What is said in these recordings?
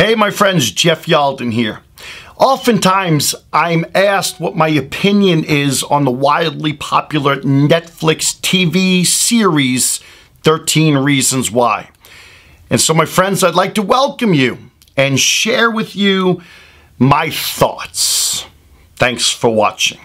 Hey, my friends, Jeff Yalden here. Oftentimes, I'm asked what my opinion is on the wildly popular Netflix TV series, 13 Reasons Why. And so, my friends, I'd like to welcome you and share with you my thoughts. Thanks for watching.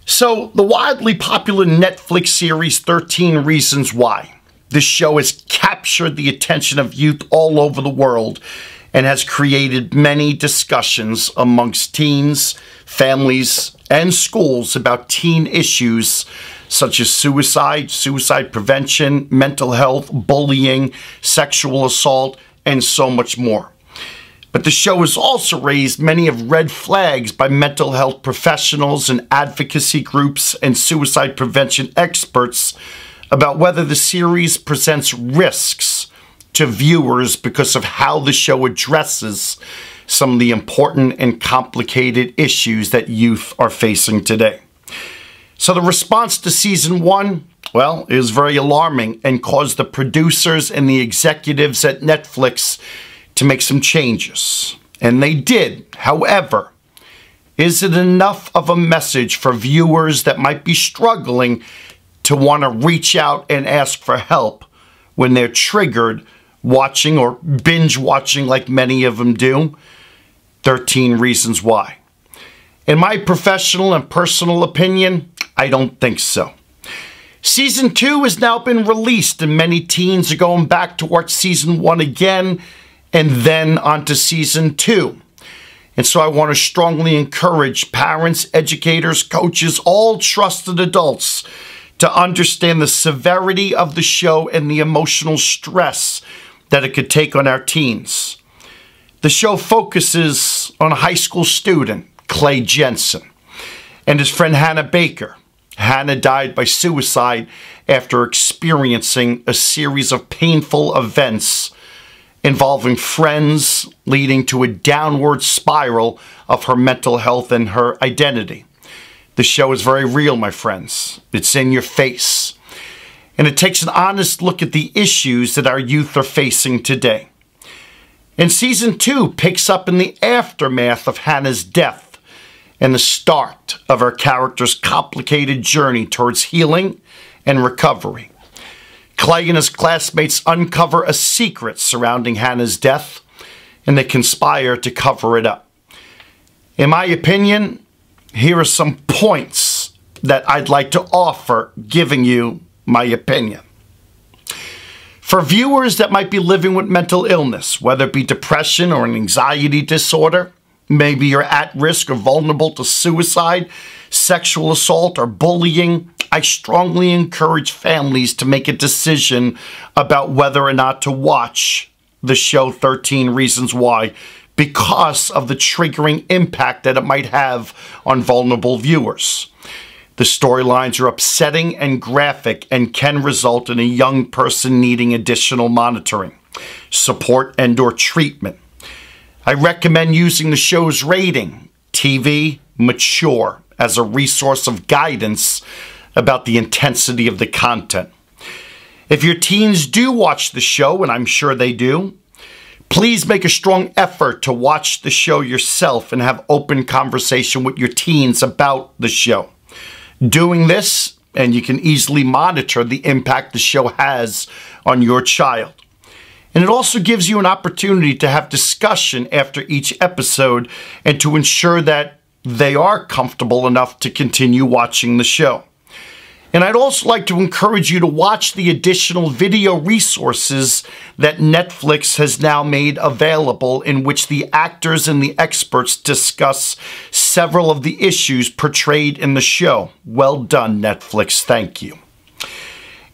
So, the wildly popular Netflix series, 13 Reasons Why. This show has captured the attention of youth all over the world and has created many discussions amongst teens, families, and schools about teen issues such as suicide, suicide prevention, mental health, bullying, sexual assault, and so much more. But the show has also raised many of red flags by mental health professionals and advocacy groups and suicide prevention experts about whether the series presents risks to viewers because of how the show addresses some of the important and complicated issues that youth are facing today. So the response to season 1, well, is very alarming and caused the producers and the executives at Netflix to make some changes. And they did. However, is it enough of a message for viewers that might be struggling to want to reach out and ask for help when they're triggered watching or binge watching like many of them do? 13 Reasons Why. In my professional and personal opinion, I don't think so. Season 2 has now been released and many teens are going back to watch season 1 again and then on to season 2. And so I want to strongly encourage parents, educators, coaches, all trusted adults to understand the severity of the show and the emotional stress that it could take on our teens. The show focuses on a high school student, Clay Jensen, and his friend Hannah Baker. Hannah died by suicide after experiencing a series of painful events involving friends, leading to a downward spiral of her mental health and her identity. The show is very real, my friends. It's in your face. And it takes an honest look at the issues that our youth are facing today. And season 2 picks up in the aftermath of Hannah's death and the start of our character's complicated journey towards healing and recovery. Clay and his classmates uncover a secret surrounding Hannah's death, and they conspire to cover it up. In my opinion, here are some points that I'd like to offer, giving you my opinion. For viewers that might be living with mental illness, whether it be depression or an anxiety disorder, maybe you're at risk or vulnerable to suicide, sexual assault, or bullying, I strongly encourage families to make a decision about whether or not to watch the show 13 Reasons Why, because of the triggering impact that it might have on vulnerable viewers. The storylines are upsetting and graphic and can result in a young person needing additional monitoring, support, and/or treatment. I recommend using the show's rating, TV Mature, as a resource of guidance about the intensity of the content. If your teens do watch the show, and I'm sure they do, please make a strong effort to watch the show yourself and have open conversation with your teens about the show. Doing this, and you can easily monitor the impact the show has on your child. And it also gives you an opportunity to have discussion after each episode and to ensure that they are comfortable enough to continue watching the show. And I'd also like to encourage you to watch the additional video resources that Netflix has now made available, in which the actors and the experts discuss several of the issues portrayed in the show. Well done, Netflix. Thank you.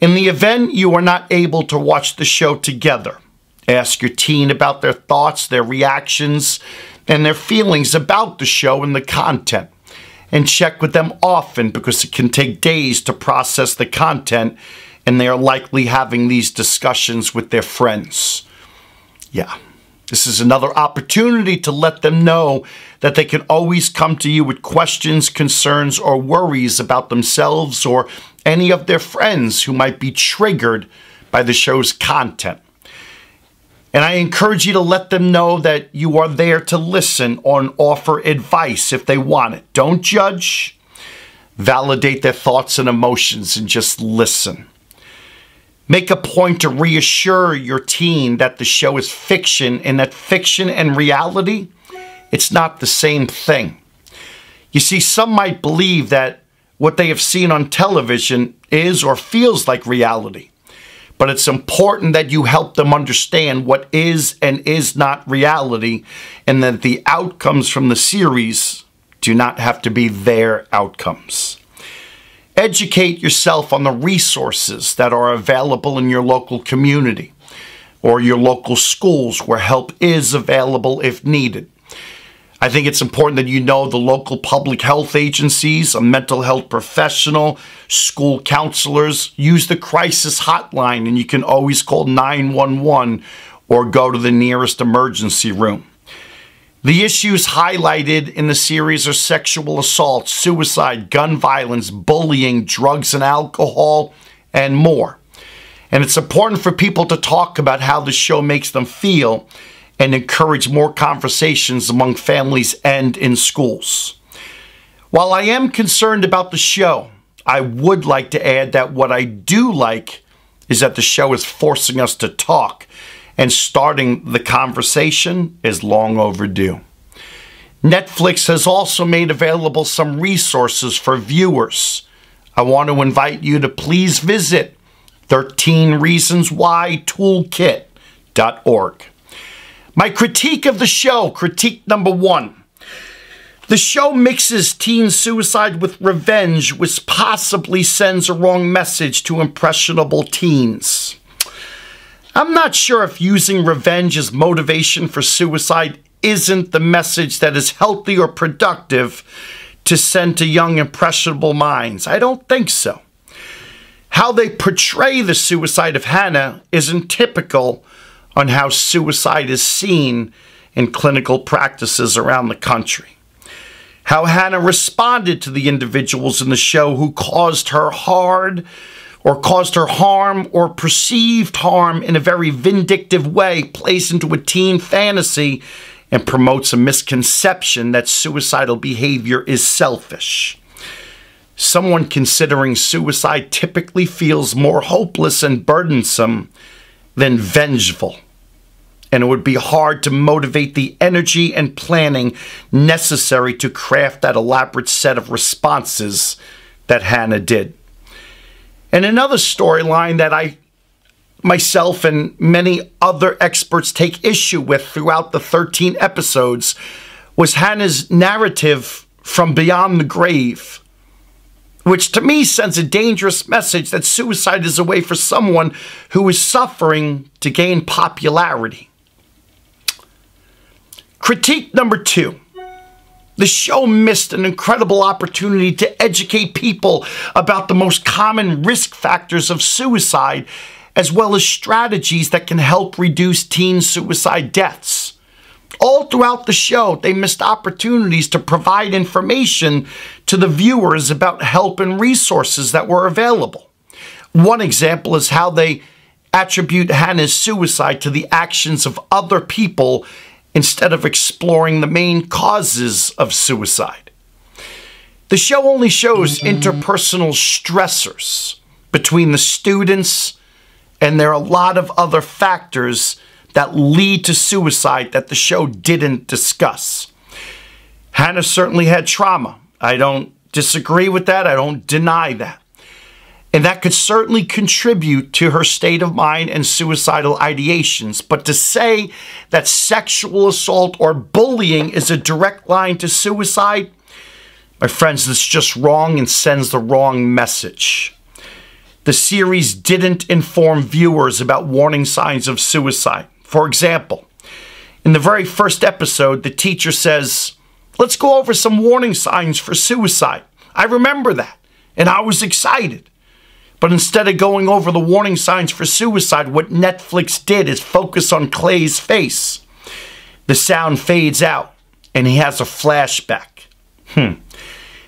In the event you are not able to watch the show together, ask your teen about their thoughts, their reactions, and their feelings about the show and the content. And check with them often, because it can take days to process the content, and they are likely having these discussions with their friends. Yeah, this is another opportunity to let them know that they can always come to you with questions, concerns, or worries about themselves or any of their friends who might be triggered by the show's content. And I encourage you to let them know that you are there to listen and offer advice if they want it. Don't judge. Validate their thoughts and emotions and just listen. Make a point to reassure your teen that the show is fiction and that fiction and reality, it's not the same thing. You see, some might believe that what they have seen on television is or feels like reality. But it's important that you help them understand what is and is not reality, and that the outcomes from the series do not have to be their outcomes. Educate yourself on the resources that are available in your local community or your local schools where help is available if needed. I think it's important that you know the local public health agencies, a mental health professional, school counselors. Use the crisis hotline, and you can always call 911 or go to the nearest emergency room. The issues highlighted in the series are sexual assault, suicide, gun violence, bullying, drugs and alcohol, and more. And it's important for people to talk about how the show makes them feel and encourage more conversations among families and in schools. While I am concerned about the show, I would like to add that what I do like is that the show is forcing us to talk, and starting the conversation is long overdue. Netflix has also made available some resources for viewers. I want to invite you to please visit 13reasonswhytoolkit.org. My critique of the show, critique number 1. The show mixes teen suicide with revenge, which possibly sends a wrong message to impressionable teens. I'm not sure if using revenge as motivation for suicide isn't the message that is healthy or productive to send to young impressionable minds. I don't think so. How they portray the suicide of Hannah isn't typical on how suicide is seen in clinical practices around the country. How Hannah responded to the individuals in the show who caused her harm or perceived harm in a very vindictive way plays into a teen fantasy and promotes a misconception that suicidal behavior is selfish. Someone considering suicide typically feels more hopeless and burdensome than vengeful. And it would be hard to motivate the energy and planning necessary to craft that elaborate set of responses that Hannah did. And another storyline that I myself and many other experts take issue with throughout the 13 episodes was Hannah's narrative from beyond the grave, which to me sends a dangerous message that suicide is a way for someone who is suffering to gain popularity. Critique number 2. The show missed an incredible opportunity to educate people about the most common risk factors of suicide, as well as strategies that can help reduce teen suicide deaths. All throughout the show, they missed opportunities to provide information to the viewers about help and resources that were available. One example is how they attribute Hannah's suicide to the actions of other people instead of exploring the main causes of suicide. The show only shows interpersonal stressors between the students, and there are a lot of other factors that lead to suicide that the show didn't discuss. Hannah certainly had trauma. I don't disagree with that. I don't deny that. And that could certainly contribute to her state of mind and suicidal ideations. But to say that sexual assault or bullying is a direct line to suicide, my friends, that's just wrong and sends the wrong message. The series didn't inform viewers about warning signs of suicide. For example, in the very first episode, the teacher says, "Let's go over some warning signs for suicide." I remember that, and I was excited. But instead of going over the warning signs for suicide, what Netflix did is focus on Clay's face. The sound fades out, and he has a flashback.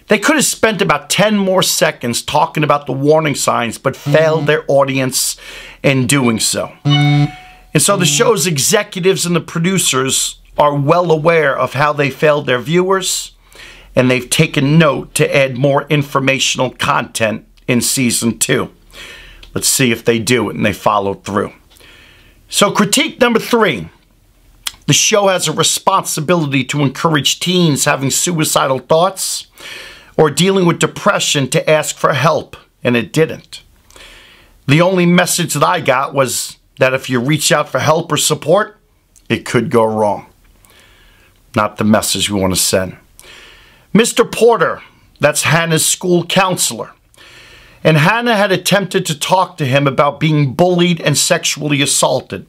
They could have spent about 10 more seconds talking about the warning signs, but failed their audience in doing so. And so the show's executives and the producers are well aware of how they failed their viewers, and they've taken note to add more informational content in season 2. Let's see if they do it and they follow through. So critique number 3. The show has a responsibility to encourage teens having suicidal thoughts or dealing with depression to ask for help, and it didn't. The only message that I got was that if you reach out for help or support, it could go wrong. Not the message we want to send. Mr. Porter, that's Hannah's school counselor. And Hannah had attempted to talk to him about being bullied and sexually assaulted.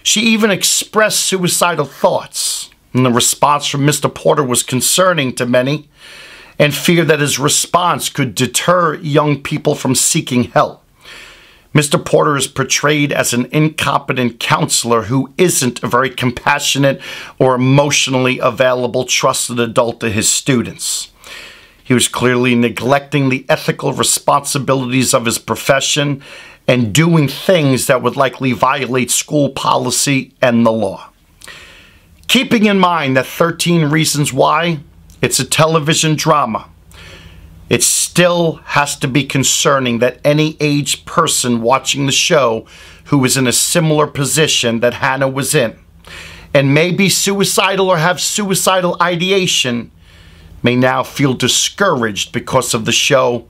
She even expressed suicidal thoughts. And the response from Mr. Porter was concerning to many, and feared that his response could deter young people from seeking help. Mr. Porter is portrayed as an incompetent counselor who isn't a very compassionate or emotionally available, trusted adult to his students. He was clearly neglecting the ethical responsibilities of his profession and doing things that would likely violate school policy and the law. Keeping in mind that 13 Reasons Why, it's a television drama, it still has to be concerning that any aged person watching the show who is in a similar position that Hannah was in, and may be suicidal or have suicidal ideation, may now feel discouraged because of the show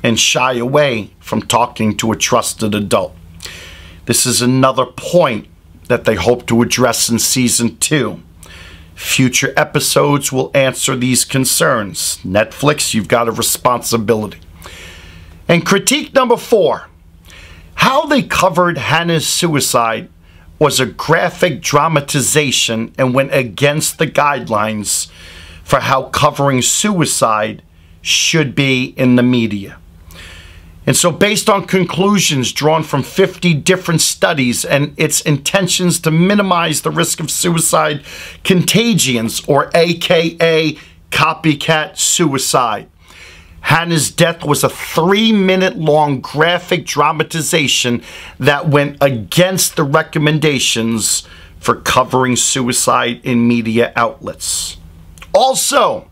and shy away from talking to a trusted adult. This is another point that they hope to address in season 2. Future episodes will answer these concerns. Netflix, you've got a responsibility. And critique number 4. How they covered Hannah's suicide was a graphic dramatization and went against the guidelines for how covering suicide should be in the media. And so based on conclusions drawn from 50 different studies and its intentions to minimize the risk of suicide contagions, or AKA copycat suicide, Hannah's death was a 3-minute-long graphic dramatization that went against the recommendations for covering suicide in media outlets. Also,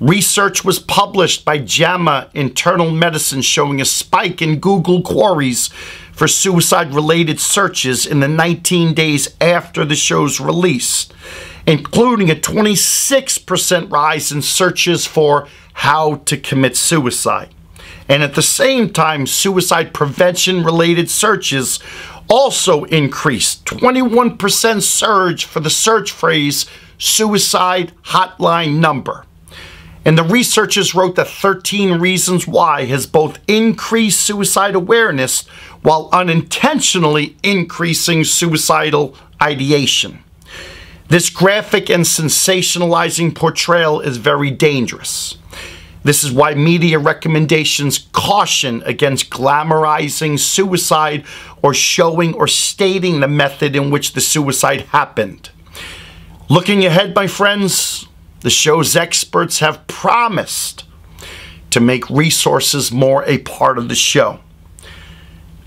research was published by JAMA Internal Medicine showing a spike in Google queries for suicide-related searches in the 19 days after the show's release, including a 26% rise in searches for how to commit suicide. And at the same time, suicide prevention-related searches also increased. 21% surge for the search phrase suicide hotline number. And the researchers wrote that 13 Reasons Why has both increased suicide awareness while unintentionally increasing suicidal ideation. This graphic and sensationalizing portrayal is very dangerous. This is why media recommendations caution against glamorizing suicide or showing or stating the method in which the suicide happened. Looking ahead, my friends, the show's experts have promised to make resources more a part of the show.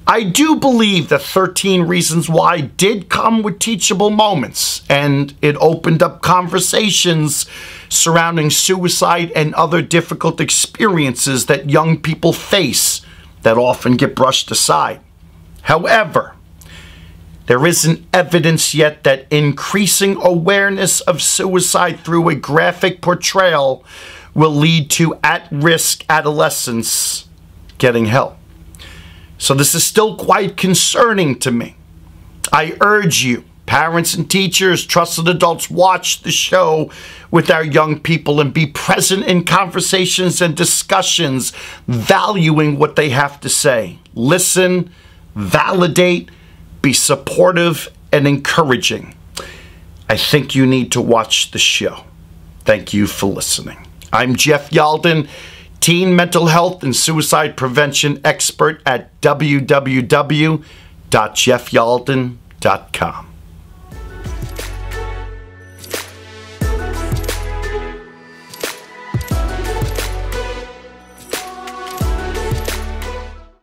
I do believe that 13 Reasons Why did come with teachable moments, and it opened up conversations surrounding suicide and other difficult experiences that young people face that often get brushed aside. However, there isn't evidence yet that increasing awareness of suicide through a graphic portrayal will lead to at-risk adolescents getting help. So this is still quite concerning to me. I urge you, parents and teachers, trusted adults, watch the show with our young people and be present in conversations and discussions, valuing what they have to say. Listen, validate, be supportive and encouraging. I think you need to watch the show. Thank you for listening. I'm Jeff Yalden, teen mental health and suicide prevention expert at www.jeffyalden.com.